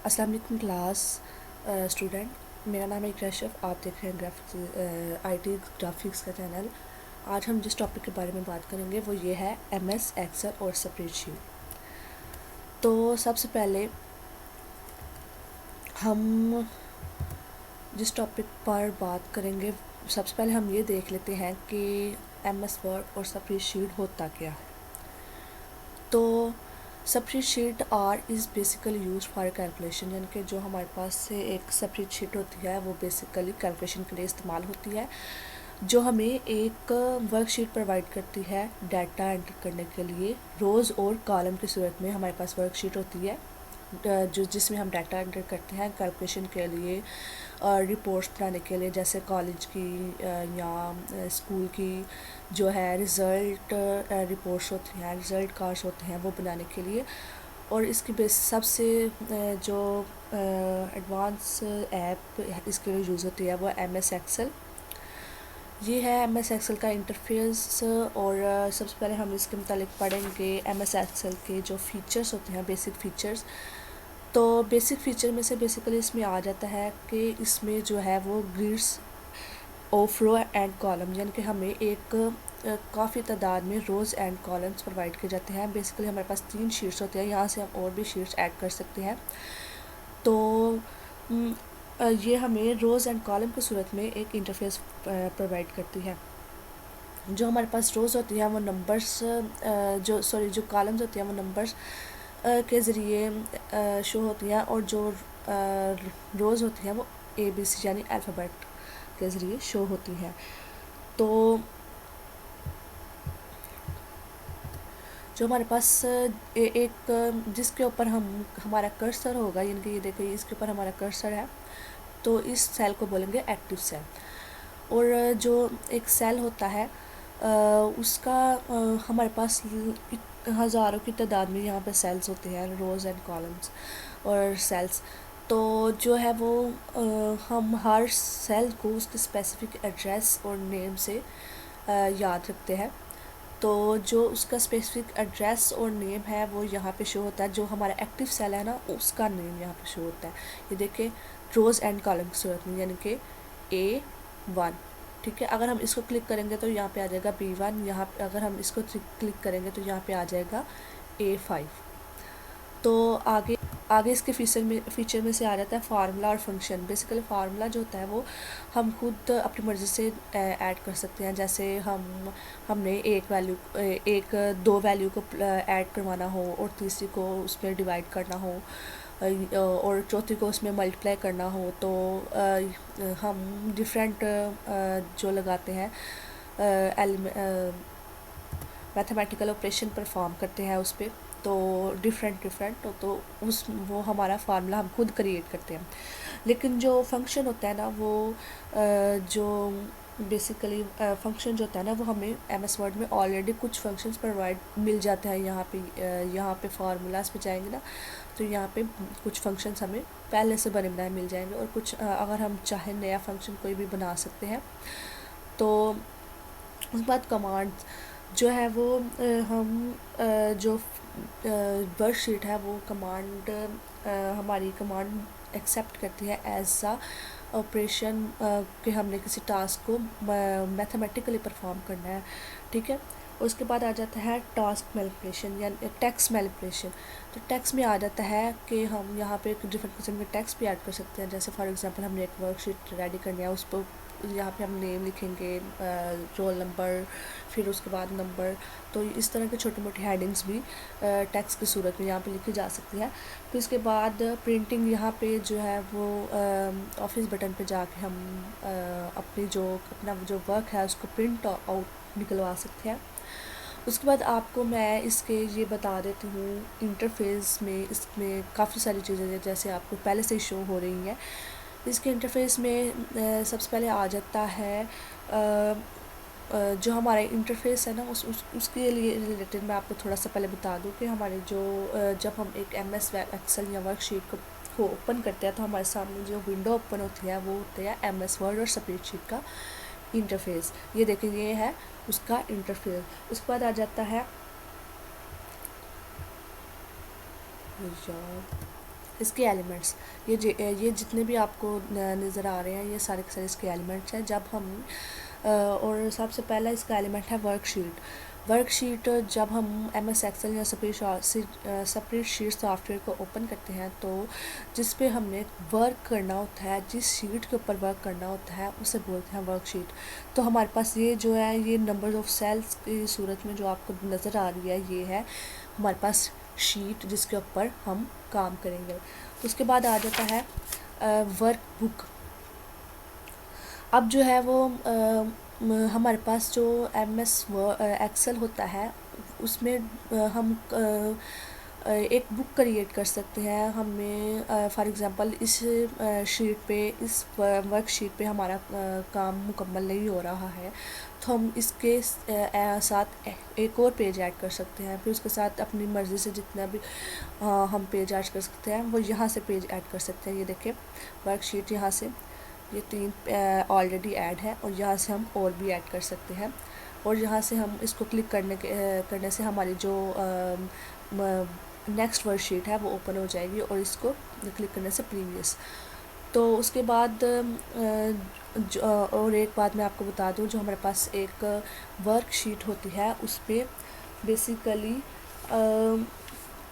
अस्सलाम वालेकुम class student. मेरा नाम है कशिफ। आप देख रहे हैं ग्राफिक्स आईटी ग्राफिक्स का चैनल। आज हम जिस टॉपिक के बारे में बात करेंगे वो ये है एमएस एक्सेल और स्प्रेडशीट। तो सबसे पहले हम जिस टॉपिक पर बात करेंगे, सबसे पहले हम ये देख लेते हैं कि एमएस वर्ड और स्प्रेडशीट होता क्या है। तो spreadsheet are is basically use for calculation, यानी कि जो हमारे पास से एक स्प्रेडशीट होती है वो बेसिकली कैलकुलेशन के लिए इस्तेमाल होती है, जो हमें एक वर्कशीट प्रोवाइड करती है डाटा एंटर करने के लिए। रोज़ और कॉलम की सूरत में हमारे पास वर्कशीट होती है जो जिसमें हम डाटा एंटर करते हैं कैलकुलेशन के लिए और रिपोर्ट्स बनाने के लिए, जैसे कॉलेज की या स्कूल की जो है रिज़ल्ट रिपोर्ट्स होती हैं, रिज़ल्ट कार्ड्स होते हैं वो बनाने के लिए। और इसकी बेस सबसे जो एडवांस ऐप इसके लिए यूज़ होती है वो एमएस एक्सेल। ये है एमएस एक्सेल का इंटरफेस। और सबसे पहले हम इसके मुतालिक पढ़ेंगे एमएस एक्सेल के जो फीचर्स होते हैं, बेसिक फीचर्स। तो बेसिक फ़ीचर में से बेसिकली इसमें आ जाता है कि इसमें जो है वो grids of row and column, यानी कि हमें एक काफ़ी तादाद में रोज़ एंड कॉलम्स प्रोवाइड किए जाते हैं। बेसिकली हमारे पास 3 शीट्स होते हैं, यहाँ से हम और भी शीट्स ऐड कर सकते हैं। तो ये हमें रोज़ एंड कॉलम की सूरत में एक इंटरफेस प्रोवाइड करती है। जो हमारे पास रोज़ होती हैं वो नंबर्स जो कॉलम्स होती हैं वो नंबर्स के ज़रिए शो होती हैं, और जो रोज़ होती हैं वो ABC यानी अल्फ़ाबेट के ज़रिए शो होती हैं। तो जो हमारे पास एक जिसके ऊपर हमारा कर्सर होगा, यानी कि ये देखिए इसके ऊपर हमारा कर्सर है, तो इस सेल को बोलेंगे एक्टिव सेल। और जो एक सेल होता है उसका हमारे पास हज़ारों की तादाद में यहाँ पे सेल्स होते हैं, रोज़ एंड कॉलम्स और सेल्स। तो जो है वो हम हर सेल को उसके स्पेसिफिक एड्रेस और नेम से याद रखते हैं। तो जो उसका स्पेसिफिक एड्रेस और नेम है वो यहाँ पे शो होता है। जो हमारा एक्टिव सेल है ना, उसका नेम यहाँ पे शो होता है। ये देखिए रोज़ एंड कॉलम की सूरत में, यानी कि A1। ठीक है, अगर हम इसको क्लिक करेंगे तो यहाँ पे आ जाएगा B1। यहाँ पे अगर हम इसको क्लिक करेंगे तो यहाँ पे आ जाएगा A5। तो आगे इसके फीचर में से आ जाता है फार्मूला और फंक्शन। बेसिकली फार्मूला जो होता है वो हम खुद अपनी मर्ज़ी से ऐड कर सकते हैं। जैसे हमने एक दो वैल्यू को ऐड करवाना हो, और तीसरी को उसमें डिवाइड करना हो, और चौथी को उसमें मल्टीप्लाई करना हो, तो हम डिफरेंट जो लगाते हैं मैथमेटिकल ऑपरेशन परफॉर्म करते हैं उस पर। तो डिफरेंट तो उस वो हमारा फार्मूला हम खुद क्रिएट करते हैं। लेकिन जो फंक्शन होता है ना वो जो बेसिकली फंक्शन जो होता है ना वो हमें एमएस वर्ड में ऑलरेडी कुछ फंक्शंस प्रोवाइड मिल जाते हैं। यहाँ पे फार्मूलाज पे जाएंगे ना, तो यहाँ पे कुछ फंक्शंस हमें पहले से बने बनाए मिल जाएंगे, और कुछ अगर हम चाहें नया फंक्शन कोई भी बना सकते हैं। तो उसके बाद कमांड जो है वो हम जो वर्कशीट है वो कमांड हमारी कमांड एक्सेप्ट करती है एज अ ऑपरेशन कि हमने किसी टास्क को मैथमेटिकली परफॉर्म करना है। ठीक है, उसके बाद आ जाता है टास्क मैनिपुलेशन या टेक्स्ट मैनिपुलेशन। तो टेक्स्ट में आ जाता है कि हम यहाँ पे डिफरेंट किस्म के टेक्स्ट भी ऐड कर सकते हैं। जैसे फॉर एग्जांपल हमने एक वर्कशीट रेडी करनी है, उस पर यहाँ पे हम नेम लिखेंगे, रोल नंबर, फिर उसके बाद नंबर। तो इस तरह के छोटी मोटी हेडिंग्स भी टेक्स्ट की सूरत में यहाँ पे लिखी जा सकती है। फिर इसके बाद प्रिंटिंग, यहाँ पे जो है वो ऑफिस बटन पे जाके हम अपना जो वर्क है उसको प्रिंट आउट निकलवा सकते हैं। उसके बाद आपको मैं इसके ये बता देती हूँ इंटरफेस में इसमें काफ़ी सारी चीज़ें जैसे आपको पहले से ही शो हो रही हैं। इसके इंटरफेस में सबसे पहले आ जाता है जो हमारा इंटरफेस है ना उसके लिए रिलेटेड मैं आपको थोड़ा सा पहले बता दूं कि हमारे जो जब हम एक एमएस एक्सेल या वर्कशीट को ओपन करते हैं तो हमारे सामने जो विंडो ओपन होती है वो होती है एमएस वर्ड और स्प्रेडशीट का इंटरफेस। ये देखिए ये है उसका इंटरफेस। उसके बाद आ जाता है इसके एलिमेंट्स, ये जितने भी आपको नज़र आ रहे हैं ये सारे के सारे इसके एलिमेंट्स हैं। जब हम और सबसे पहला इसका एलिमेंट है वर्कशीट। वर्कशीट जब हम MS एक्सेल या स्प्रेडशीट सॉफ्टवेयर को ओपन करते हैं तो जिस पे हमने वर्क करना होता है, जिस शीट के ऊपर वर्क करना होता है उसे बोलते हैं वर्कशीट। तो हमारे पास ये जो है ये नंबर ऑफ सेल्स की सूरत में जो आपको नज़र आ रही है ये है हमारे पास शीट जिसके ऊपर हम काम करेंगे। उसके बाद आ जाता है वर्क बुक। अब जो है वो हमारे पास जो MS एक्सेल होता है उसमें हम एक बुक क्रिएट कर सकते हैं। हमें फॉर एग्ज़ाम्पल इस शीट पे, इस वर्कशीट पे हमारा काम मुकम्मल नहीं हो रहा है तो हम इसके साथ एक और पेज ऐड कर सकते हैं। फिर उसके साथ अपनी मर्ज़ी से जितना भी हम पेज ऐड कर सकते हैं वो यहाँ से पेज ऐड कर सकते हैं। ये देखें वर्कशीट यहाँ से ये 3 ऑलरेडी ऐड है और यहाँ से हम और भी ऐड कर सकते हैं। और यहाँ से हम इसको क्लिक करने से हमारी जो नेक्स्ट वर्कशीट है वो ओपन हो जाएगी और इसको क्लिक करने से प्रीवियस। तो उसके बाद और एक बात मैं आपको बता दूं, जो हमारे पास एक वर्कशीट होती है उस पर बेसिकली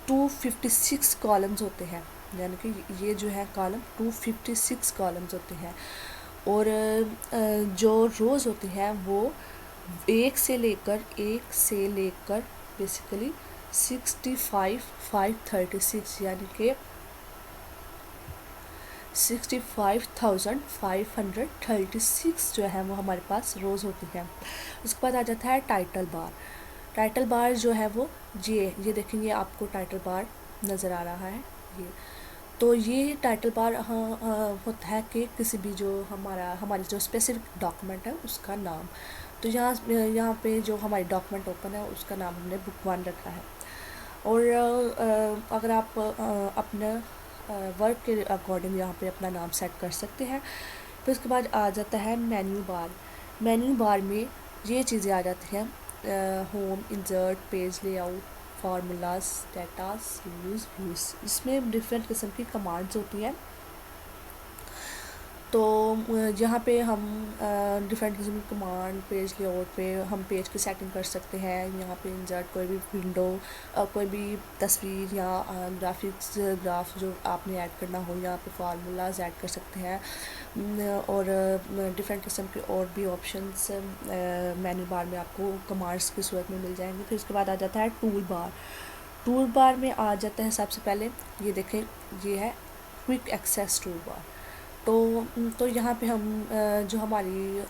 256 कॉलम्स होते हैं, यानी कि ये जो है कॉलम 256 कॉलम्स होते हैं। और जो रोज़ होती हैं वो एक से लेकर बेसिकली 65,536 यानी कि 65,536 जो है वो हमारे पास रोज़ होती हैं। उसके बाद आ जाता है टाइटल बार। टाइटल बार जो है वो ये देखेंगे आपको टाइटल बार नज़र आ रहा है ये। तो ये टाइटल बार होता है कि किसी भी जो हमारी जो स्पेसिफिक डॉक्यूमेंट है उसका नाम। तो यहाँ पे जो हमारी डॉक्यूमेंट ओपन है उसका नाम हमने बुक 1 रखा है। और अगर आप अपने वर्क के अकॉर्डिंग यहाँ पे अपना नाम सेट कर सकते हैं। फिर उसके बाद आ जाता है मेन्यू बार। मेन्यू बार में ये चीज़ें आ जाती हैं home, insert, page layout, formulas, data, series, views. इसमें डिफरेंट किस्म की कमांड्स होती हैं। तो यहाँ पे हम डिफरेंट किस्म की कमांड पेज लेआउट पे हम पेज की सेटिंग कर सकते हैं। यहाँ पे इंसर्ट कोई भी विंडो, कोई भी तस्वीर या ग्राफ जो आपने ऐड करना हो, यहाँ पे फार्मूलाज ऐड कर सकते हैं। और डिफरेंट किस्म के और भी ऑप्शंस मेन्यू बार में आपको कमांड्स की सूरत में मिल जाएंगे। फिर उसके बाद आ जाता है टूल बार। टूल बार में आ जाता है सबसे पहले ये देखें, ये है क्विक एक्सेस टूल बार। तो यहाँ पे हम जो हमारी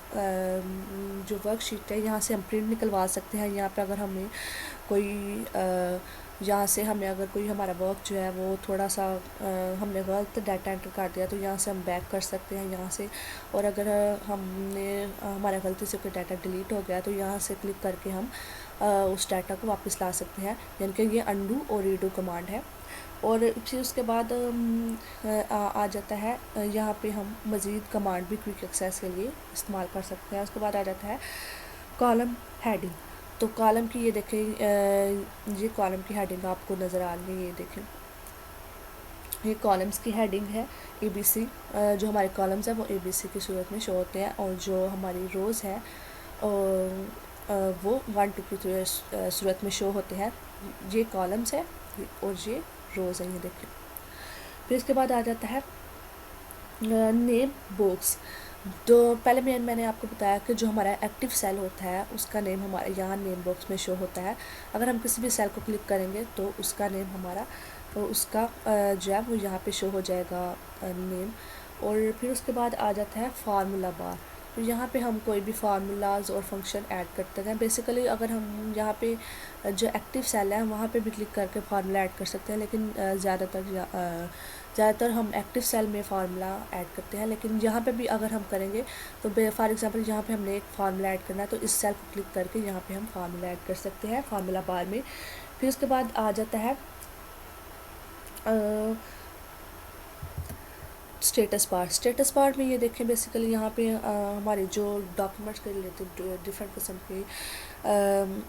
जो वर्कशीट है यहाँ से हम प्रिंट निकलवा सकते हैं। यहाँ पे अगर हमें कोई यहाँ से हमें अगर कोई हमारा वर्क जो है वो थोड़ा सा हमने गलत डाटा एंटर कर दिया तो यहाँ से हम बैक कर सकते हैं यहाँ से। और अगर हमने हमारा गलती से कोई डाटा डिलीट हो गया तो यहाँ से क्लिक करके हम उस डाटा को वापस ला सकते हैं, यानी कि ये अंडू और रीडू कमांड है। और फिर उसके बाद आ जाता है यहाँ पे हम मज़ीद कमांड भी क्विक एक्सेस के लिए इस्तेमाल कर सकते हैं। उसके बाद आ जाता है कॉलम हेडिंग। तो कॉलम की ये देखें, ये कॉलम की हेडिंग आपको नज़र आ रही है, ये देखें ये कॉलम्स की हेडिंग है ABC। जो हमारे कॉलम्स हैं वो ABC की सूरत में शो होते हैं और जो हमारी रोज़ है वो 1 2 की सूरत में शो होते हैं। ये कॉलम्स है और ये रोज़ है, ये देखें। फिर इसके बाद आ जाता है नेम बॉक्स। तो पहले मैंने आपको बताया कि जो हमारा एक्टिव सेल होता है उसका नेम हमारे यहाँ नेम बॉक्स में शो होता है। अगर हम किसी भी सेल को क्लिक करेंगे तो उसका नेम हमारा तो उसका जो है वो यहाँ पे शो हो जाएगा नेम। और फिर उसके बाद आ जाता है फार्मूला बार। तो यहाँ पे हम कोई भी फार्मूलाज और फंक्शन ऐड करते हैं। बेसिकली अगर हम यहाँ पे जो एक्टिव सेल है वहाँ पे भी क्लिक करके फार्मूला ऐड कर सकते हैं, लेकिन ज़्यादातर हम एक्टिव सेल में फार्मूला ऐड करते हैं। लेकिन यहाँ पे भी अगर हम करेंगे तो फॉर एग्जांपल यहाँ पे हमने एक फार्मूला ऐड करना है तो इस सेल को क्लिक करके यहाँ पे हम फार्मूला ऐड कर सकते हैं फार्मूला बार में। फिर उसके बाद आ जाता है स्टेटस बार। स्टेटस बार में ये देखें बेसिकली यहाँ पे हमारे जो डॉक्यूमेंट्स के रिलेटेड डिफरेंट किस्म की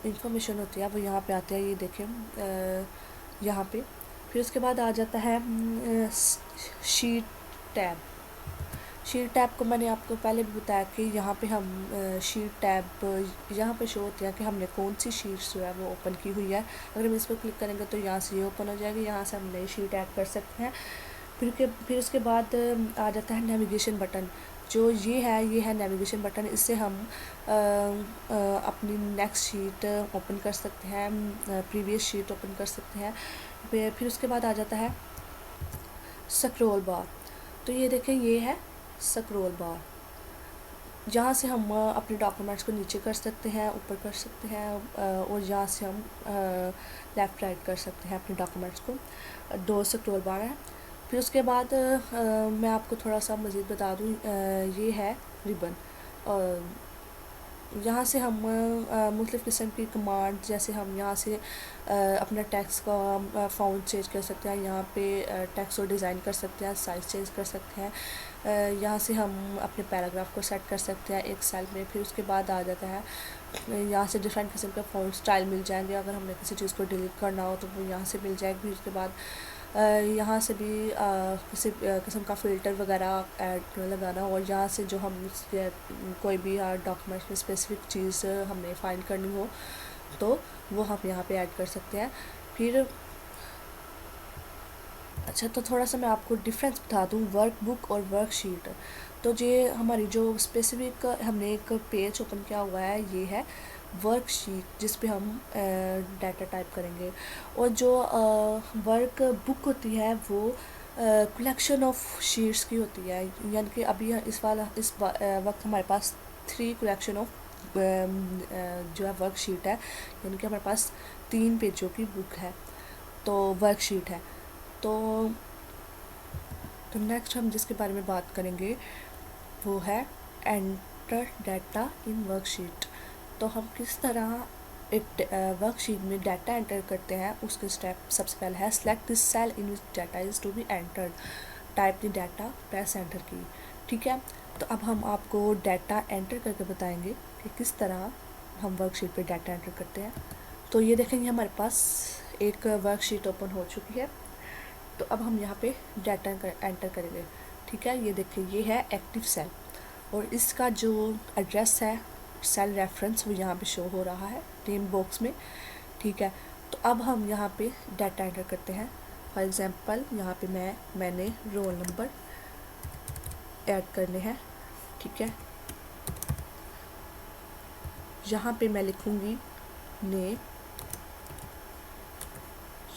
इंफॉर्मेशन होती है वो यहाँ पे आते हैं, ये देखें यहाँ पे। फिर उसके बाद आ जाता है शीट टैब। शीट टैब को मैंने आपको पहले भी बताया कि यहाँ पे हम शीट टैब यहाँ पे शो होती है कि हमने कौन सी शीट्स जो है वो ओपन की हुई है। अगर हम इस पर क्लिक करेंगे तो यहाँ से ये ओपन हो जाएगी, यहाँ से हम नई शीट ऐड कर सकते हैं। फिर उसके बाद आ जाता है नेविगेशन बटन। जो ये है नेविगेशन बटन। इससे हम अपनी नेक्स्ट शीट ओपन कर सकते हैं, प्रीवियस शीट ओपन कर सकते हैं। फिर उसके बाद आ जाता है स्क्रॉल बार। तो ये देखें, ये है स्क्रॉल बार, जहाँ से हम अपने डॉक्यूमेंट्स को नीचे कर सकते हैं, ऊपर कर सकते हैं, और यहाँ से हम लेफ़्ट राइट कर सकते हैं अपने डॉक्यूमेंट्स को। 2 स्क्रॉल बार है। फिर उसके बाद मैं आपको थोड़ा सा मज़ीद बता दूँ, ये है रिबन। यहाँ से हम मुख्तलिफ़ किस्म की कमांड, जैसे हम यहाँ से अपना टेक्स्ट का फ़ॉन्ट चेंज कर सकते हैं, यहाँ पे टेक्स्ट को डिज़ाइन कर सकते हैं, साइज़ चेंज कर सकते हैं, यहाँ से हम अपने पैराग्राफ को सेट कर सकते हैं एक सेल में। फिर उसके बाद आ जाता है यहाँ से डिफरेंट किस्म का फ़ॉन्ट स्टाइल मिल जाएंगे। अगर हमने किसी चीज़ को डिलीट करना हो तो वो यहाँ से मिल जाएगी। फिर उसके बाद यहाँ से भी किसी किस्म का फ़िल्टर वगैरह ऐड लगाना, और यहाँ से जो हम कोई भी डॉक्यूमेंट में स्पेसिफिक चीज़ हमें फाइंड करनी हो तो वो हम यहाँ पे ऐड कर सकते हैं। फिर अच्छा, तो थोड़ा सा मैं आपको डिफरेंस बता दूँ वर्कबुक और वर्कशीट। तो ये हमारी जो स्पेसिफिक हमने एक पेज ओपन किया हुआ है, ये है वर्कशीट, जिस पे हम डाटा टाइप करेंगे। और जो वर्क बुक होती है वो कलेक्शन ऑफ शीट्स की होती है। यानी कि अभी वक्त हमारे पास 3 कलेक्शन ऑफ जो है वर्कशीट है, यानी कि हमारे पास 3 पेजों की बुक है, तो वर्कशीट है। तो नेक्स्ट हम जिसके बारे में बात करेंगे वो है एंटर डाटा इन वर्कशीट। तो हम किस तरह एक वर्कशीट में डाटा एंटर करते हैं, उसके स्टेप सबसे पहले है select this cell in which data is to be entered, type the data, press enter key. ठीक है, तो अब हम आपको डाटा एंटर करके बताएंगे कि किस तरह हम वर्कशीट पे डाटा एंटर करते हैं। तो ये देखेंगे हमारे पास एक वर्कशीट ओपन हो चुकी है। तो अब हम यहाँ पे डाटा एंटर करेंगे। ठीक है, ये देखिए, ये है एक्टिव सेल, और इसका जो एड्रेस है, सेल रेफरेंस, वो यहाँ पे शो हो रहा है नेम बॉक्स में। ठीक है, तो अब हम यहाँ पे डाटा एंटर करते हैं। फॉर एग्जांपल यहाँ पे मैंने रोल नंबर ऐड करने हैं। ठीक है, यहाँ पे मैं लिखूँगी नेम,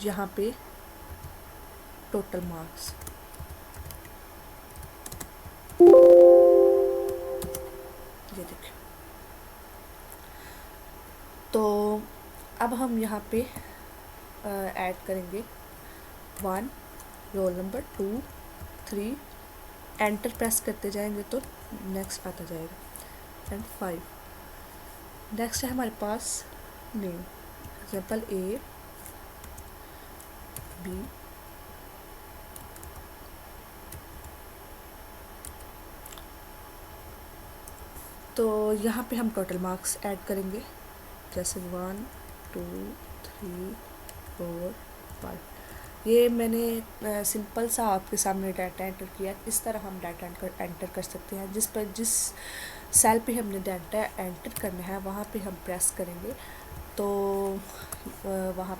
यहाँ पे टोटल मार्क्स। ये देखिए, तो अब हम यहाँ पे ऐड करेंगे 1 रोल नंबर, 2 3, एंटर प्रेस करते जाएंगे तो नेक्स्ट आता जाएगा, एंड 5। नेक्स्ट है हमारे पास नेम, एग्जाम्पल A B, तो यहाँ पे हम टोटल मार्क्स ऐड करेंगे, जैसे 1 2 3 4 5। ये मैंने सिंपल सा आपके सामने डाटा एंटर किया। इस तरह हम डाटा एंटर कर सकते हैं। जिस सेल पे हमने डाटा एंटर करना है वहाँ पे हम प्रेस करेंगे तो वहाँ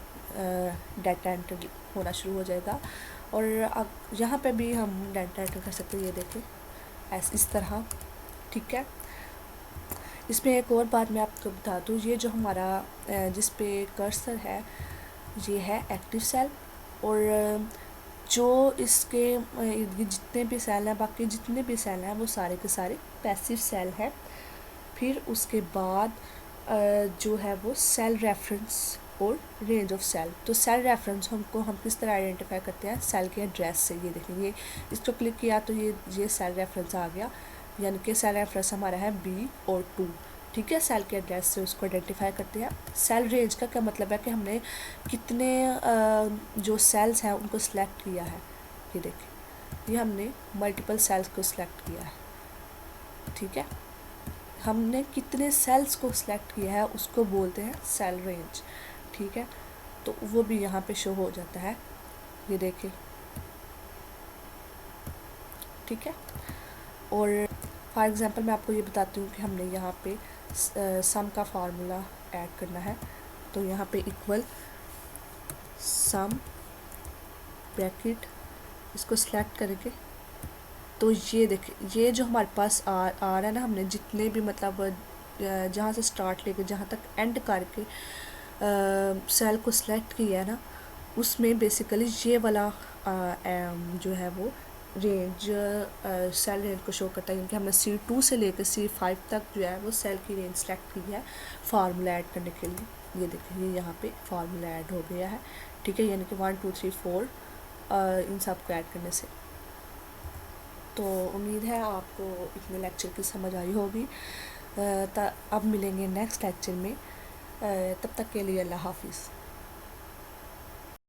डाटा एंटर होना शुरू हो जाएगा। और अब यहाँ पे भी हम डाटा एंटर कर सकते हैं, ये देखें इस तरह। ठीक है, इसमें एक और बात मैं आपको बता दूँ, ये जो हमारा जिस पे कर्सर है ये है एक्टिव सेल, और जो इसके जितने भी सेल हैं, बाकी जितने भी सेल हैं वो सारे के सारे पैसिव सेल हैं। फिर उसके बाद जो है वो सेल रेफरेंस और रेंज ऑफ सेल। तो सेल रेफरेंस हम किस तरह आइडेंटिफाई करते हैं, सेल के एड्रेस से। ये देखेंगे, इसको क्लिक किया तो ये सेल रेफरेंस आ गया, यानी कि सेल रेफरेंस हमारा है B और 2। ठीक है, सेल के एड्रेस से उसको आइडेंटिफाई करते हैं। सेल रेंज का क्या मतलब है कि हमने कितने जो सेल्स हैं उनको सिलेक्ट किया है। ये देखिए, ये हमने मल्टीपल सेल्स को सिलेक्ट किया है। ठीक है, हमने कितने सेल्स को सिलेक्ट किया है उसको बोलते हैं सेल रेंज। ठीक है, तो वो भी यहाँ पे शो हो जाता है, ये देखिए, ठीक है। और फॉर एग्ज़ाम्पल मैं आपको ये बताती हूँ कि हमने यहाँ पे सम का फार्मूला ऐड करना है। तो यहाँ पे इक्वल सम ब्रैकेट, इसको सिलेक्ट करेंगे तो ये देखिए, ये जो हमारे पास आ रहा है ना, हमने जितने भी मतलब जहाँ से स्टार्ट लेके जहाँ तक एंड करके सेल को सिलेक्ट किया है ना, उसमें बेसिकली ये वाला जो है वो रेंज सेल रेंज को शो करता है, क्योंकि हमने C2 से लेकर C5 तक जो है वो सेल की रेंज सेलेक्ट की है फार्मूला ऐड करने के लिए। ये देखिए, ये यहाँ पे फार्मूला ऐड हो गया है, ठीक है, यानी कि 1 2 3 4 इन सब को ऐड करने से। तो उम्मीद है आपको इतने लेक्चर की समझ आई होगी। अब मिलेंगे नेक्स्ट लेक्चर में, तब तक के लिए अल्लाह हाफिज़।